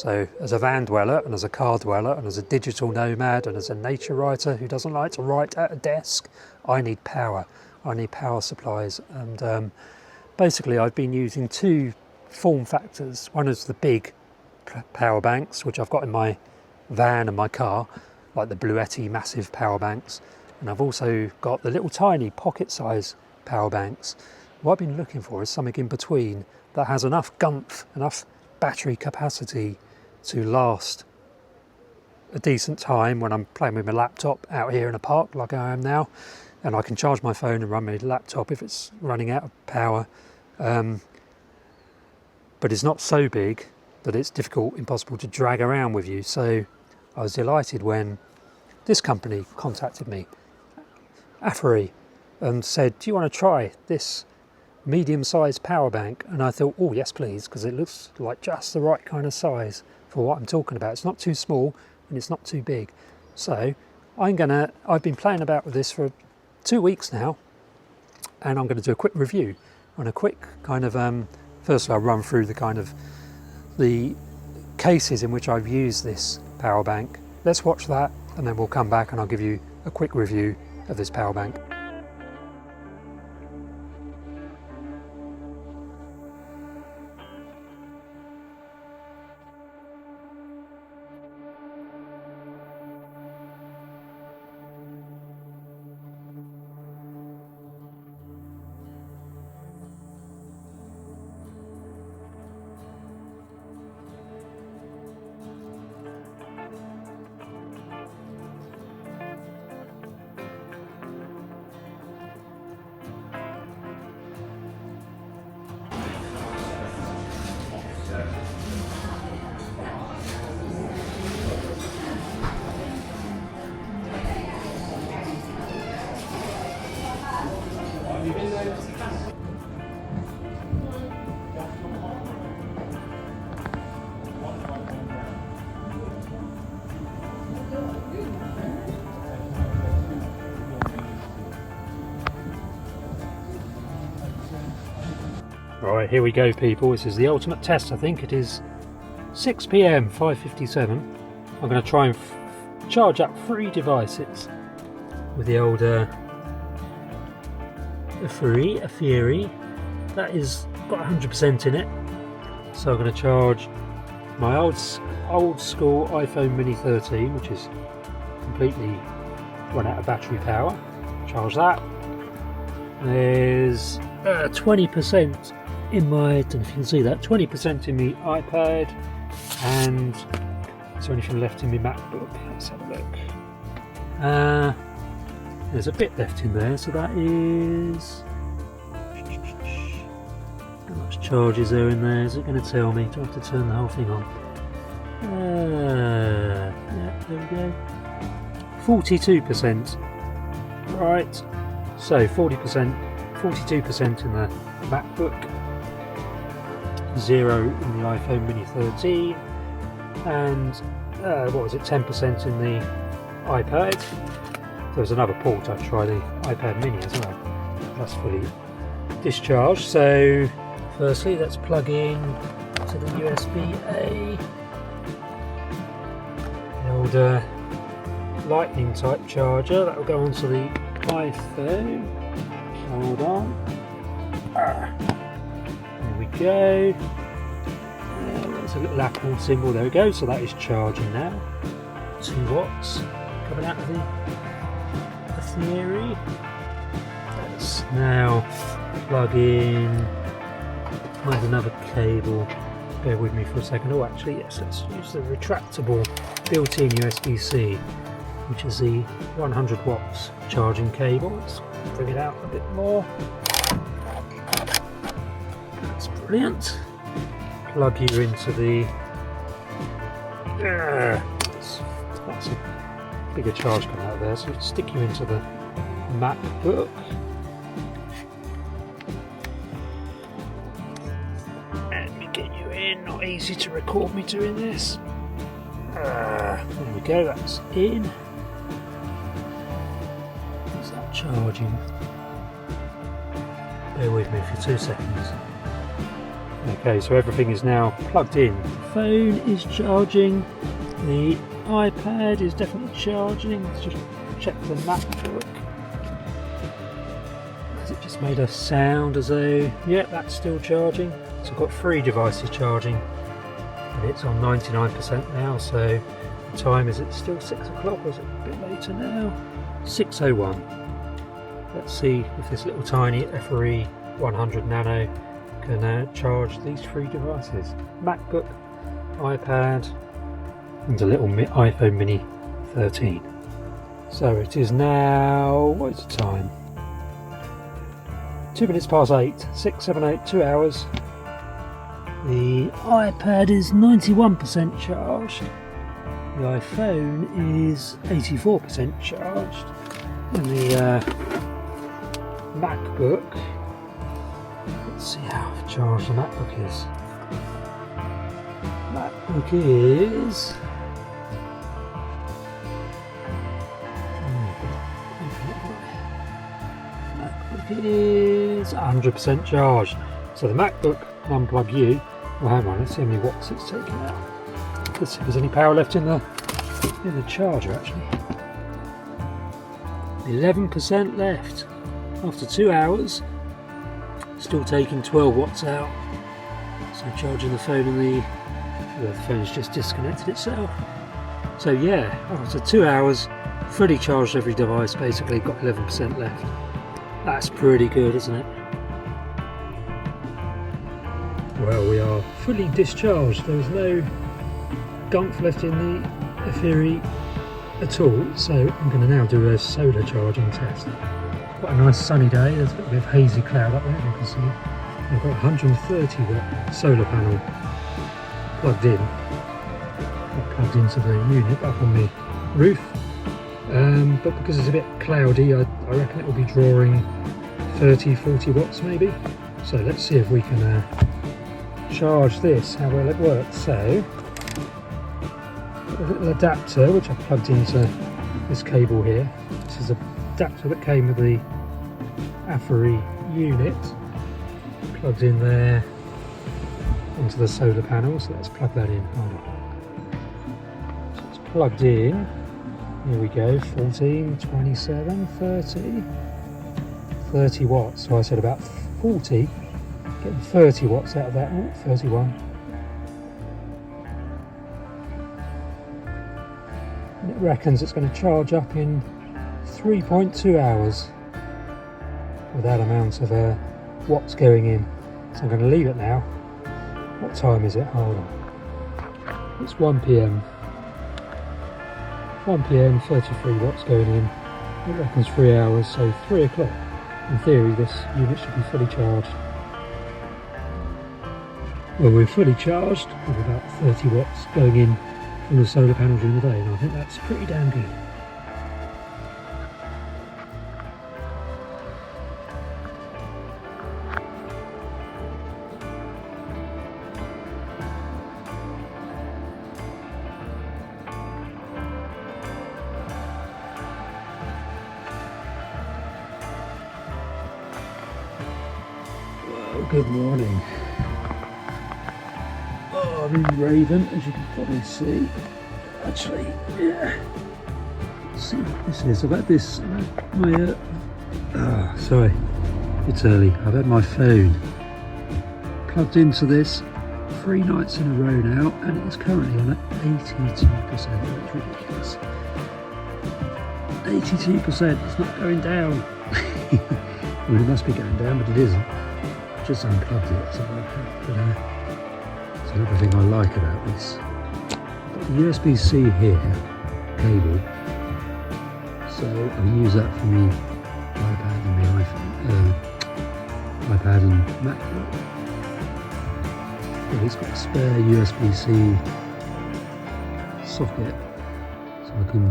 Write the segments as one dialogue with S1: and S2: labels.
S1: So as a van dweller and as a car dweller and as a digital nomad and as a nature writer who doesn't like to write at a desk, I need power. I need power supplies. And basically I've been using two form factors. One is the big power banks, which I've got in my van and my car, like the Bluetti massive power banks. And I've also got the little tiny pocket size power banks. What I've been looking for is something in between that has enough gumph, enough battery capacity to last a decent time when I'm playing with my laptop out here in a park like I am now, and I can charge my phone and run my laptop if it's running out of power, but it's not so big that it's difficult, impossible to drag around with you. So I was delighted when this company contacted me, Aferiy, and said, do you want to try this medium-sized power bank? And I thought, oh yes please, because it looks like just the right kind of size for what I'm talking about. It's not too small and it's not too big. So I've been playing about with this for 2 weeks now, and I'm going to do a quick review on a quick kind of firstly I'll run through the kind of the cases in which I've used this power bank. Let's watch that and then we'll come back and I'll give you a quick review of this power bank. Right, here we go people, this is the ultimate test. I think it is 6 PM, 5:57. I'm going to try and charge up 3 devices with the old Aferiy. That is got 100% in it. So I'm going to charge my old school iPhone Mini 13, which is completely run out of battery power. Charge that. There's 20% in my, I don't know if you can see that, 20% in the iPad, and is there anything left in my MacBook? Let's have a look. There's a bit left in there, so that is, how much charge is there in there? Is it going to tell me? Do I have to turn the whole thing on? Yeah, there we go. 42%. Right, so 42% in the MacBook, 0 in the iPhone Mini 13, and what was it, 10% in the iPad. There's another port. I've tried the iPad Mini as well. That's fully discharged. So firstly let's plug in to the USB-A, the old lightning type charger that will go onto the iPhone. Hold on. There we go. There's a little Apple symbol. There we go. So that is charging now. 2 watts coming out of the Aferiy. Let's now plug in. Find another cable. Bear with me for a second. Oh, actually, yes. Let's use the retractable built-in USB-C, which is the 100 watts charging cable. Let's bring it out a bit more. That's brilliant. Plug you into the that's a bigger charge coming out of there, so stick you into the MacBook. Let me get you in. Not easy to record me doing this. There we go, that's in. Is that charging? Bear with me for 2 seconds. Okay, so everything is now plugged in phone is charging, the iPad is definitely charging. Let's just check the MacBook. Has it just made a sound as though, yeah, that's still charging. So I've got 3 devices charging and it's on 99% now. So the time, is it still 6 o'clock or is it a bit later now? 6:01. Let's see if this little tiny Aferiy 100 Nano can charge these 3 devices. MacBook, iPad and a little iPhone mini 13. So it is now, what is the time? 2 minutes past 8, 6, 7, 8, 2 hours. The iPad is 91% charged. The iPhone is 84% charged. And the MacBook, let's see how charged the MacBook is. MacBook is is 100% charged. So the MacBook, unplug U. Well, hang on, let's see how many watts it's taking out. Let's see if there's any power left in the charger actually. 11% left. After 2 hours, still taking 12 watts out. So charging the phone and the phone's just disconnected itself. So yeah, after 2 hours, fully charged every device, basically got 11% left. That's pretty good, isn't it? Well, we are fully discharged. There's no gunk left in the Aferiy at all, so I'm going to now do a solar charging test. Quite a nice sunny day. There's a bit of hazy cloud up there, you can see. I've got a 130 watt solar panel plugged in. Not plugged into the unit, up on the roof. But because it's a bit cloudy, I reckon it will be drawing 30-40 watts maybe. So let's see if we can charge this, how well it works. So, a little adapter which I've plugged into this cable here. This is an adapter that came with the Aferiy unit. Plugged in there onto the solar panel, so let's plug that in. Hold on. So it's plugged in. Here we go, 14, 27, 30, 30 watts. So I said about 40, getting 30 watts out of that. Oh, 31. And it reckons it's going to charge up in 3.2 hours with that amount of watts going in. So I'm going to leave it now. What time is it? Hold on. It's 1 p.m. 1 p.m, 33 watts going in. It reckons 3 hours, so 3 o'clock. In theory, this unit should be fully charged. Well, we're fully charged with about 30 watts going in from the solar panel during the day, and I think that's pretty damn good. Good morning. Oh, I'm in Raven, as you can probably see. Actually, yeah. Let's see what this is. I've had this, sorry, it's early. I've had my phone plugged into this 3 nights in a row now, and it is currently on at 82%. That's ridiculous. 82%, it's not going down. I mean, it must be going down, but it isn't. Just unplugged it, so it's another thing I like about this. Got the USB-C here, cable, so I can use that for me iPad and my iPhone, iPad and MacBook. But it's got a spare USB-C socket, so I can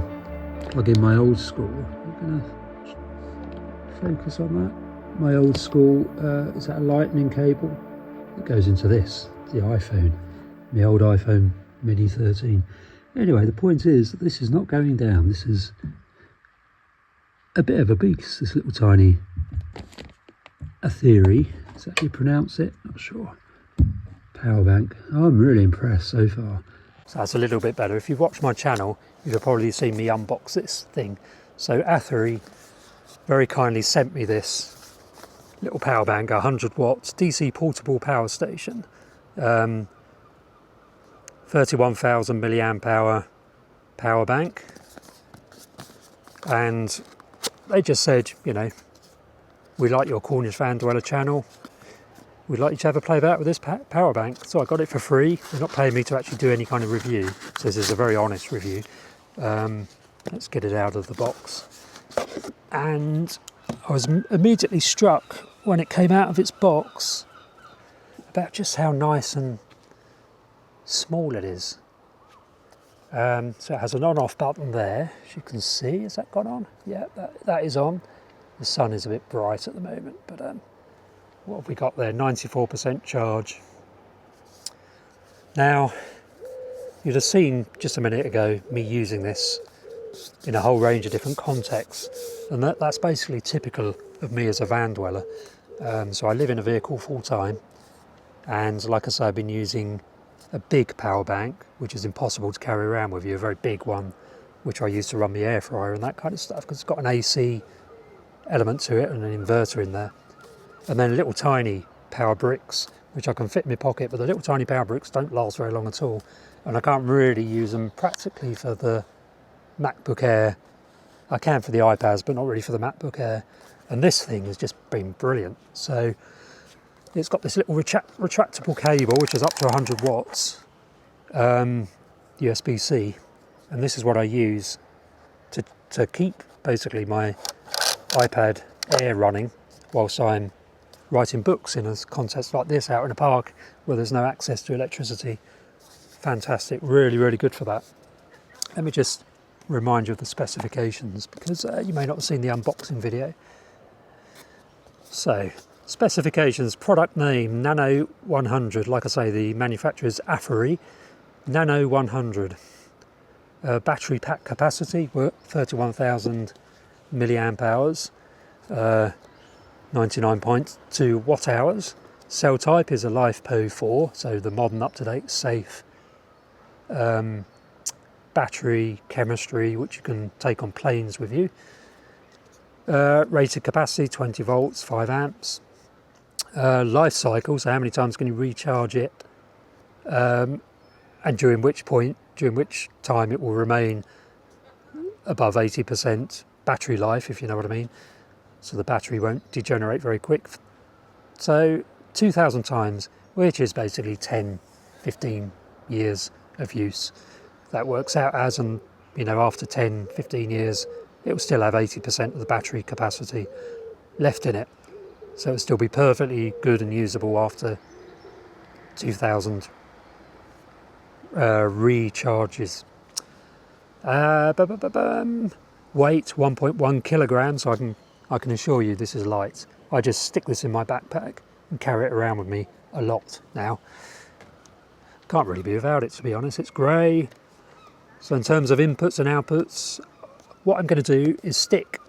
S1: plug in my old school. I'm going to focus on that. My old school, is that a lightning cable? It goes into this, the iPhone, the old iPhone mini 13. Anyway, the point is that this is not going down. This is a bit of a beast, this little tiny Aferiy. Is that how you pronounce it? Not sure. power bank. I'm really impressed so far. So that's a little bit better. If you've watched my channel, you've probably seen me unbox this thing. So Aferiy very kindly sent me this little power bank, 100 watts DC portable power station, 31,000 milliamp hour power bank, and they just said, you know, we like your Cornish Van Dweller channel, we'd like you to have a play about with this power bank. So I got it for free. They're not paying me to actually do any kind of review, so this is a very honest review. Let's get it out of the box. And I was immediately struck when it came out of its box about just how nice and small it is. So it has an on-off button there, as you can see. Has that gone on? Yeah, that is on. The sun is a bit bright at the moment, but what have we got there? 94% charge. Now, you'd have seen just a minute ago me using this in a whole range of different contexts, and that's basically typical of me as a van dweller. So I live in a vehicle full time, and like I say, I've been using a big power bank, which is impossible to carry around with you, a very big one, which I use to run the air fryer and that kind of stuff, because it's got an AC element to it and an inverter in there. And then little tiny power bricks, which I can fit in my pocket, but the little tiny power bricks don't last very long at all, and I can't really use them practically for the MacBook Air. I can for the iPads, but not really for the MacBook Air. And this thing has just been brilliant. So it's got this little retractable cable, which is up to 100 watts, USB-C, and this is what I use to keep basically my iPad Air running whilst I'm writing books in a context like this out in a park where there's no access to electricity. Fantastic, really, really good for that. Let me just remind you of the specifications, because you may not have seen the unboxing video. So, specifications: product name Nano 100, like I say, the manufacturer is Aferiy Nano 100. Battery pack capacity, 31,000 milliamp hours, 99.2 watt hours. Cell type is a LiFePO4, so the modern, up-to-date, safe battery chemistry, which you can take on planes with you. Rated capacity 20 volts, 5 amps. Life cycle, so how many times can you recharge it, and during which time it will remain above 80% battery life, if you know what I mean. So the battery won't degenerate very quick. So 2,000 times, which is basically 10-15 years of use. That works out as, and you know, after 10-15 years it will still have 80% of the battery capacity left in it, so it'll still be perfectly good and usable after 2,000 recharges. Weight 1.1 kilograms, so I can assure you this is light. I just stick this in my backpack and carry it around with me a lot now. Can't really be without it, to be honest. It's grey. So in terms of inputs and outputs, what I'm going to do is stick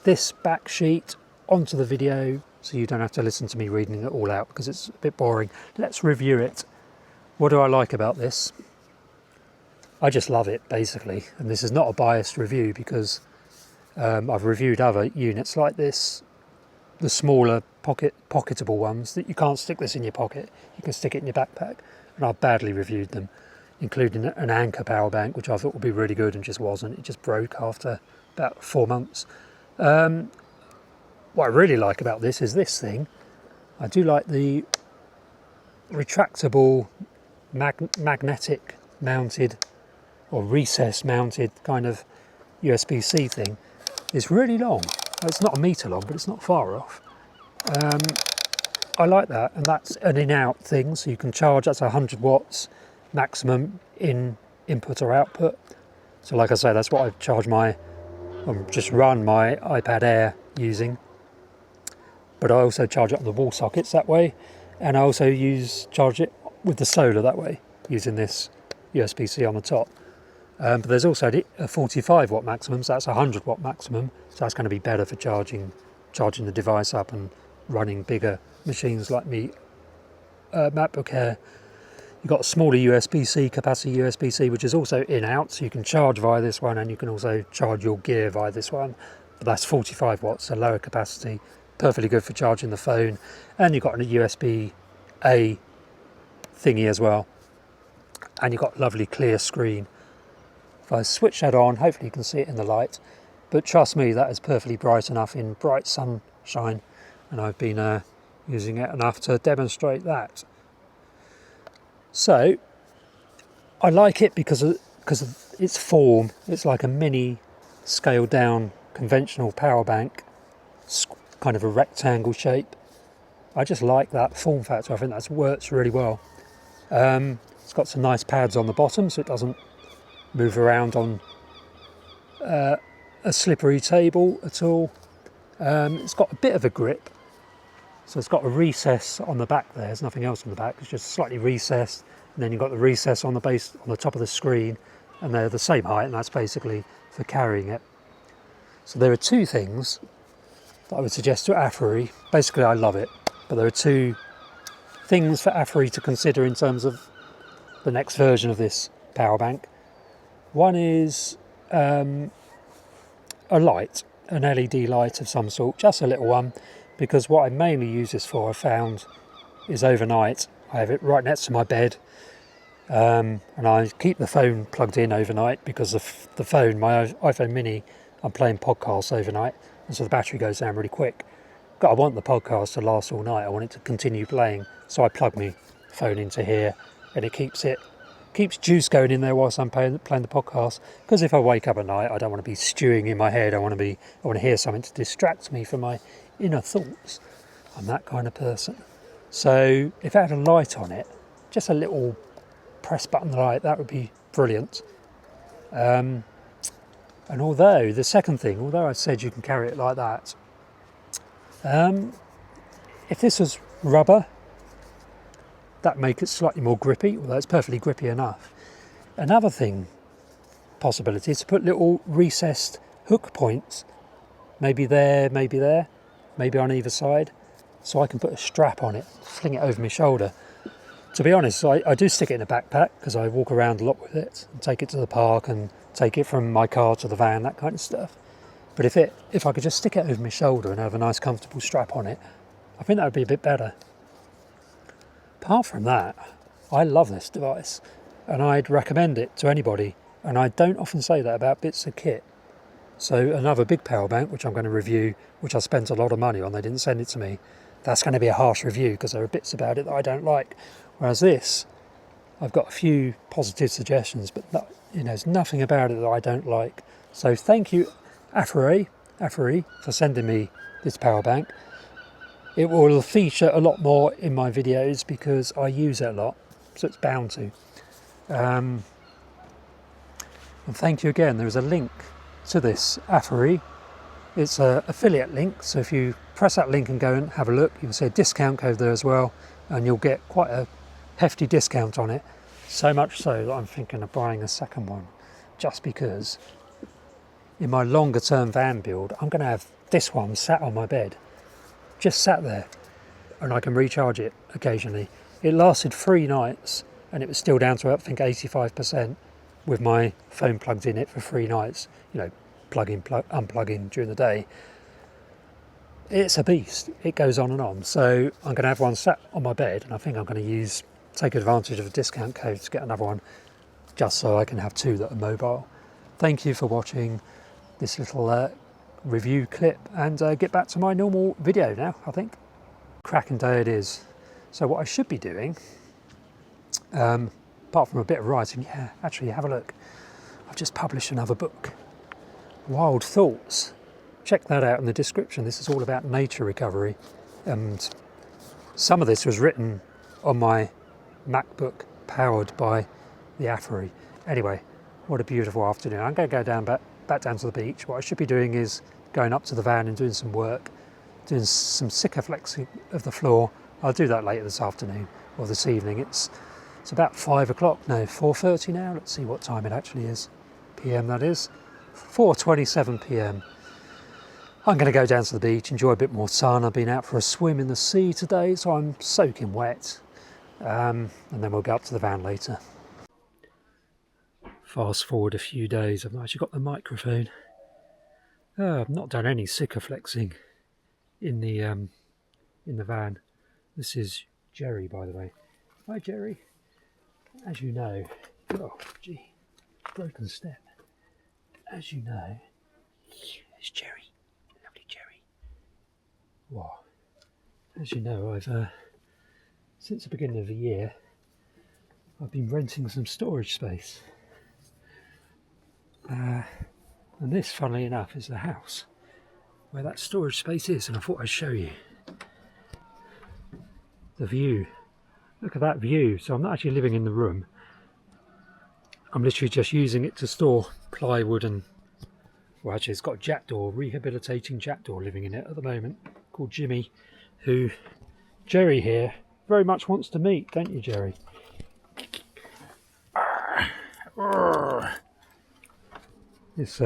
S1: this back sheet onto the video so you don't have to listen to me reading it all out, because it's a bit boring. Let's review it. What do I like about this? I just love it, basically. And this is not a biased review, because I've reviewed other units like this, the smaller pocketable ones that you can't stick this in your pocket, you can stick it in your backpack, and I've badly reviewed them, including an Anker power bank, which I thought would be really good and just wasn't. It just broke after about 4 months. What I really like about this is this thing. I do like the retractable magnetic mounted or recess mounted kind of USB-C thing. It's really long. It's not a metre long, but it's not far off. I like that, and that's an in-out thing, so you can charge. That's 100 watts maximum in input or output. So like I say, that's what I charge just run my iPad Air using. But I also charge it on the wall sockets that way, and I also charge it with the solar that way, using this USB-C on the top. But there's also a 45 watt maximum, so that's 100 watt maximum, so that's going to be better for charging the device up and running bigger machines like me MacBook Air. You've got a smaller USB-C, capacity USB-C, which is also in-out, so you can charge via this one, and you can also charge your gear via this one. But that's 45 watts, so lower capacity, perfectly good for charging the phone. And you've got a USB-A thingy as well. And you've got a lovely clear screen. If I switch that on, hopefully you can see it in the light. But trust me, that is perfectly bright enough in bright sunshine. And I've been using it enough to demonstrate that. So, I like it because of its form. It's like a mini, scaled down, conventional power bank. It's kind of a rectangle shape. I just like that form factor. I think that works really well. It's got some nice pads on the bottom, so it doesn't move around on a slippery table at all. It's got a bit of a grip. So it's got a recess on the back there. There's nothing else on the back. It's just slightly recessed. And then you've got the recess on the base, on the top of the screen. And they're the same height, and that's basically for carrying it. So there are two things that I would suggest to Aferiy. Basically, I love it. But there are two things for Aferiy to consider in terms of the next version of this power bank. One is a light, an LED light of some sort, just a little one. Because what I mainly use this for, I found, is overnight. I have it right next to my bed, and I keep the phone plugged in overnight because of the phone, my iPhone mini, I'm playing podcasts overnight, and so the battery goes down really quick. But I want the podcast to last all night. I want it to continue playing, so I plug my phone into here, and it keeps juice going in there whilst I'm playing the podcast. Because if I wake up at night, I don't want to be stewing in my head. I want to hear something to distract me from my inner thoughts. I'm that kind of person. So if it had a light on it, just a little press button light, that would be brilliant. And although the second thing, although I said you can carry it like that, if this was rubber, that make it slightly more grippy, although it's perfectly grippy enough. Another thing, possibility, is to put little recessed hook points, maybe there, maybe on either side, so I can put a strap on it, fling it over my shoulder. To be honest, I do stick it in a backpack because I walk around a lot with it and take it to the park and take it from my car to the van, that kind of stuff. But if I could just stick it over my shoulder and have a nice comfortable strap on it, I think that would be a bit better. Apart from that, I love this device and I'd recommend it to anybody, and I don't often say that about bits of kit. So another big power bank, which I'm going to review, which I spent a lot of money on, they didn't send it to me, that's going to be a harsh review because there are bits about it that I don't like. Whereas this, I've got a few positive suggestions, but there's nothing about it that I don't like. So thank you, Aferiy, for sending me this power bank. It will feature a lot more in my videos because I use it a lot, so it's bound to. And thank you again. There is a link to this Aferiy. It's an affiliate link, so if you press that link and go and have a look, you'll see a discount code there as well, and you'll get quite a hefty discount on it. So much so that I'm thinking of buying a second one, just because in my longer term van build, I'm going to have this one sat on my bed, just sat there, and I can recharge it occasionally. It lasted 3 nights, and it was still down to, I think, 85% with my phone plugged in it for 3 nights. Unplugging during the day. It's a beast. It goes on and on. So I'm going to have one sat on my bed, and I think I'm going to take advantage of a discount code to get another one, just so I can have 2 that are mobile. Thank you for watching this little review clip, and get back to my normal video now, I think. Cracking day it is. So what I should be doing, apart from a bit of writing, actually have a look. I've just published another book, Wild Thoughts. Check that out in the description. This is all about nature recovery, and some of this was written on my MacBook powered by the Aferiy. Anyway, what a beautiful afternoon. I'm going to go back down to the beach. What I should be doing is going up to the van and doing some work, doing some Sikaflexing of the floor. I'll do that later this afternoon or this evening. It's about 5 o'clock, no, 4:30 now. Let's see what time it actually is. PM, that is. 4:27 PM. I'm going to go down to the beach, enjoy a bit more sun. I've been out for a swim in the sea today, so I'm soaking wet. and then we'll go up to the van later. Fast forward a few days, I've not actually got the microphone. I've not done any sicker flexing in the van. This is Jerry, by the way. Hi Jerry. As you know, oh gee, broken step. As you know, it's Jerry, lovely Jerry. Wow. As you know, I've since the beginning of the year, I've been renting some storage space. And this, funnily enough, is the house where that storage space is, and I thought I'd show you the view. Look at that view. So I'm not actually living in the room. I'm literally just using it to store plywood and, well, actually it's got a jackdaw, rehabilitating jackdaw living in it at the moment, called Jimmy, who Jerry here very much wants to meet, don't you, Jerry? This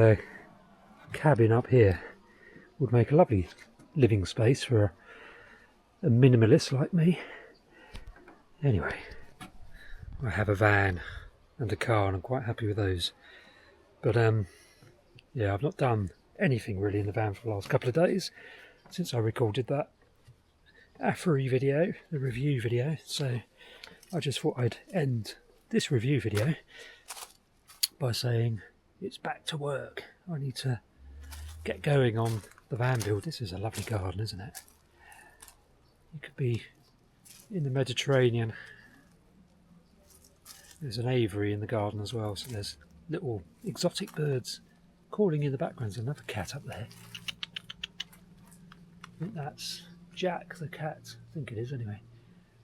S1: cabin up here would make a lovely living space for a minimalist like me. Anyway, I have a van and a car and I'm quite happy with those. But yeah, I've not done anything really in the van for the last couple of days since I recorded that Aferiy video, the review video. So I just thought I'd end this review video by saying it's back to work. I need to get going on the van build. This is a lovely garden, isn't it? You could be in the Mediterranean. There's an aviary in the garden as well, so there's little exotic birds calling in the background. There's another cat up there. I think that's Jack the cat. I think it is anyway.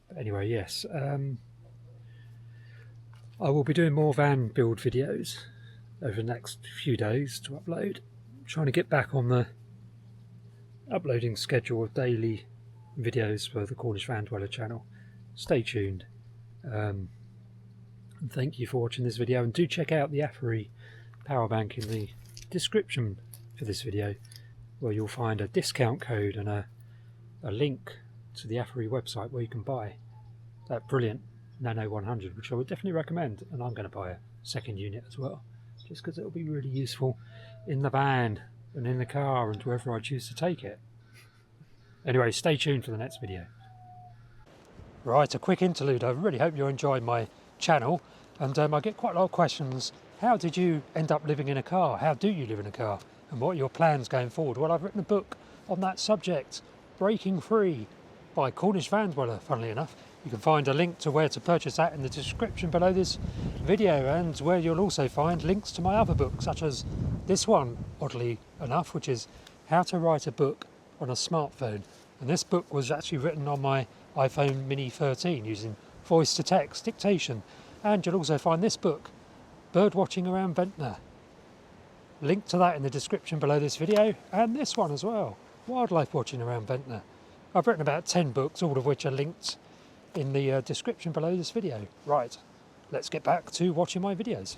S1: But anyway, yes. I will be doing more van build videos over the next few days to upload. I'm trying to get back on the uploading schedule of daily videos for the Cornish Van Dweller channel. Stay tuned. And thank you for watching this video, and do check out the Aferiy power bank in the description for this video, where you'll find a discount code and a link to the Aferiy website where you can buy that brilliant Nano 100, which I would definitely recommend. And I'm going to buy a second unit as well, just because it'll be really useful in the van and in the car and wherever I choose to take it. Anyway, stay tuned for the next video. Right, a quick interlude. I really hope you're enjoying my channel, and I get quite a lot of questions. How did you end up living in a car? How do you live in a car? And what are your plans going forward? Well, I've written a book on that subject, Breaking Free, by Cornish Van Dweller, funnily enough. You can find a link to where to purchase that in the description below this video, and where you'll also find links to my other books, such as this one, oddly enough, which is How to Write a Book on a Smartphone. And this book was actually written on my iPhone Mini 13 using voice to text dictation. And you'll also find this book, Bird Watching Around Ventnor. Link to that in the description below this video, and this one as well, Wildlife Watching Around Ventnor. I've written about 10 books, all of which are linked in the description below this video. Right, let's get back to watching my videos.